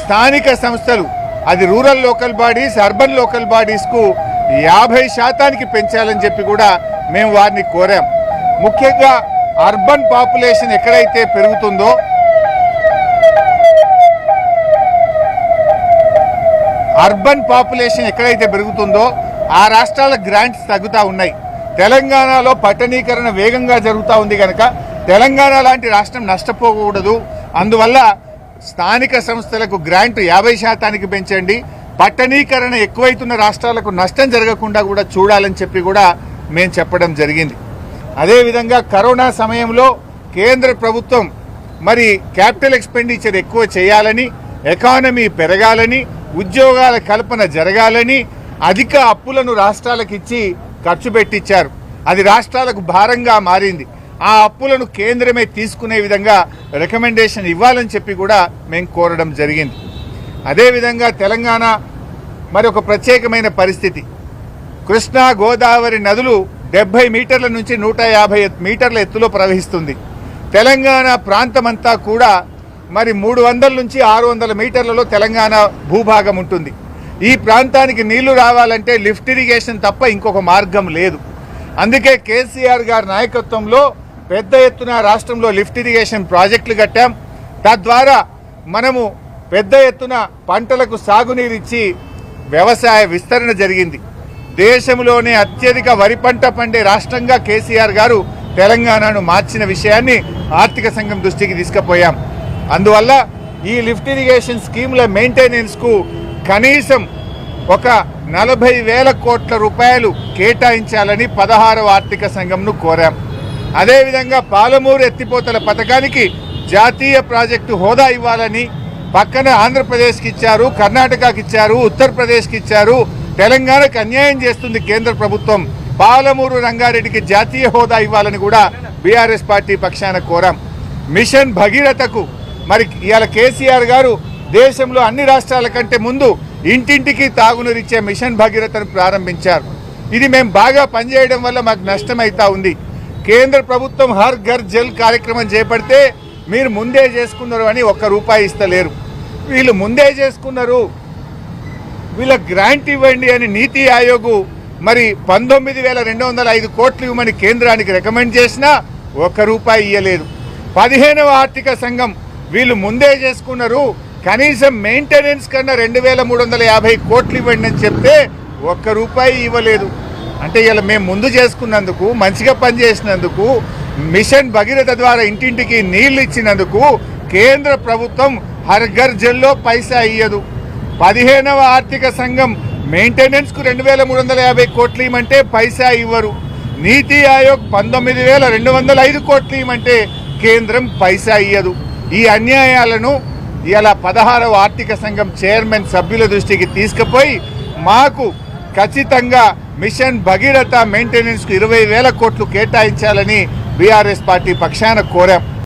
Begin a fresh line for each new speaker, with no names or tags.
స్థానిక సంస్థలు అది rural local bodies, urban local బాడీస్కు 50% పెంచాలని చెప్పి కూడా మేము వారిని కోరాం. ముఖ్యంగా అర్బన్ పాపులేషన్ ఎక్కడైతే పెరుగుతుందో ఆ రాష్ట్రాల గ్రాంట్స్ తగ్గుతూ ఉన్నాయి. తెలంగాణలో పట్టణీకరణ వేగంగా జరుగుతూ ఉంది కనుక తెలంగాణ లాంటి రాష్ట్రం నష్టపోకూడదు. అందువల్ల స్థానిక సంస్థలకు గ్రాంట్ 50% పెంచండి, పట్టణీకరణ ఎక్కువైతున్న రాష్ట్రాలకు నష్టం జరగకుండా కూడా చూడాలని చెప్పి కూడా మేము చెప్పడం జరిగింది. అదేవిధంగా కరోనా సమయంలో కేంద్ర ప్రభుత్వం మరి క్యాపిటల్ ఎక్స్పెండిచర్ ఎక్కువ చేయాలని, ఎకానమీ పెరగాలని, ఉద్యోగాల కల్పన జరగాలని అధిక అప్పులను రాష్ట్రాలకు ఇచ్చి ఖర్చు పెట్టించారు. అది రాష్ట్రాలకు భారంగా మారింది. ఆ అప్పులను కేంద్రమే తీసుకునే విధంగా రికమెండేషన్ ఇవ్వాలని చెప్పి కూడా మేము కోరడం జరిగింది. అదేవిధంగా తెలంగాణ మరి ఒక ప్రత్యేకమైన పరిస్థితి. కృష్ణా గోదావరి నదులు 70 మీటర్ల నుంచి 150 మీటర్ల ఎత్తులో ప్రవహిస్తుంది. తెలంగాణ ప్రాంతమంతా కూడా మరి 300 నుంచి 600 మీటర్లలో తెలంగాణ భూభాగం ఉంటుంది. ఈ ప్రాంతానికి నీళ్లు రావాలంటే లిఫ్ట్ ఇరిగేషన్ తప్ప ఇంకొక మార్గం లేదు. అందుకే కేసీఆర్ గారి నాయకత్వంలో పెద్ద ఎత్తున రాష్ట్రంలో లిఫ్ట్ ఇరిగేషన్ ప్రాజెక్టులు కట్టాం. తద్వారా మనము పెద్ద ఎత్తున పంటలకు సాగునీరిచ్చి వ్యవసాయ విస్తరణ జరిగింది. దేశంలోనే అత్యధిక వరి పంట పండే రాష్ట్రంగా కేసీఆర్ గారు తెలంగాణను మార్చిన విషయాన్ని ఆర్థిక సంఘం దృష్టికి తీసుకుపోయాం. అందువల్ల ఈ లిఫ్ట్ ఇరిగేషన్ స్కీముల మెయింటెనెన్స్కు కనీసం ఒక 40,000 కోట్ల రూపాయలు కేటాయించాలని 16వ ఆర్థిక సంఘంను కోరాం. అదేవిధంగా పాలమూరు ఎత్తిపోతల పథకానికి జాతీయ ప్రాజెక్టు హోదా ఇవ్వాలని పక్కన ఆంధ్రప్రదేశ్కి ఇచ్చారు, కర్ణాటకకి ఇచ్చారు, ఉత్తరప్రదేశ్కి ఇచ్చారు. తెలంగాణకు అన్యాయం చేస్తుంది కేంద్ర ప్రభుత్వం. పాలమూరు రంగారెడ్డికి జాతీయ హోదా ఇవ్వాలని కూడా బీఆర్ఎస్ పార్టీ పక్షాన కోరాం. మిషన్ భగీరథకు మరి ఇవాళ కేసీఆర్ గారు దేశంలో అన్ని రాష్ట్రాల కంటే ముందు ఇంటింటికి తాగునీరిచ్చే మిషన్ భగీరథను ప్రారంభించారు. ఇది మేము బాగా పనిచేయడం వల్ల మాకు నష్టమైతా ఉంది. కేంద్ర ప్రభుత్వం హర్ ఘర్ జల్ కార్యక్రమం చేపడితే మీరు ముందే చేసుకున్నారు అని ₹1 ఇస్తలేరు. వీళ్ళు ముందే చేసుకున్నారు, వీళ్ళ గ్రాంట్ ఇవ్వండి అని నీతి ఆయోగ్ మరి 19,205 కోట్లు ఇవ్వమని కేంద్రానికి రికమెండ్ చేసినా ₹1 ఇయ్యలేదు. 15వ ఆర్థిక సంఘం వీళ్ళు ముందే చేసుకున్నారు, కనీసం మెయింటెనెన్స్ కన్నా 2,350 కోట్లు ఇవ్వండి అని చెప్తే ₹1 ఇవ్వలేదు. అంటే ఇలా మేము ముందు చేసుకున్నందుకు, మంచిగా పనిచేసినందుకు, మిషన్ భగీరథ ద్వారా ఇంటింటికి నీళ్లు ఇచ్చినందుకు కేంద్ర ప్రభుత్వం హర్ ఘర్ జల్లో పైసా ఇయ్యదు. 15వ ఆర్థిక సంఘం మెయింటెనెన్స్కు 2,350 కోట్లు ఇవ్వమంటే పైసా ఇవ్వరు. నీతి ఆయోగ్ 19,205 కోట్లు ఇవ్వమంటే కేంద్రం పైసా ఇయ్యదు. ఈ అన్యాయాలను ఇలా 16వ ఆర్థిక సంఘం చైర్మన్ సభ్యుల దృష్టికి తీసుకుపోయి మాకు ఖచ్చితంగా మిషన్ భగీరథ మెయింటెనెన్స్కు 20,000 కోట్లు కేటాయించాలని బీఆర్ఎస్ పార్టీ పక్షాన కోరాం.